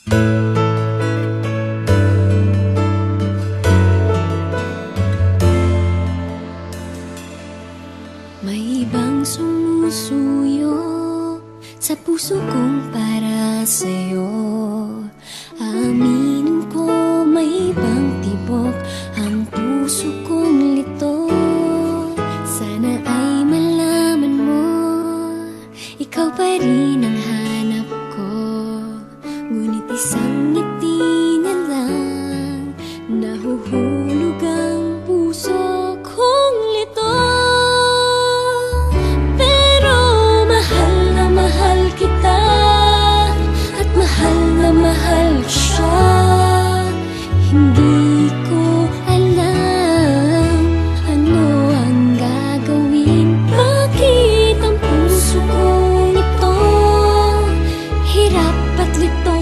May ibang sumusuyo sa puso kong para sa'yo. Aminin ko may ibang tibok ang puso kong lito. Sana ay malaman mo, ikaw pa rin ang hanap ko. Ngunit isang ngiti na lang, nahuhulog ang puso kong lito. Mahal ko siya, hindi ko alam ano ang gagawin. Bakit ang puso kong ito hirap at lito?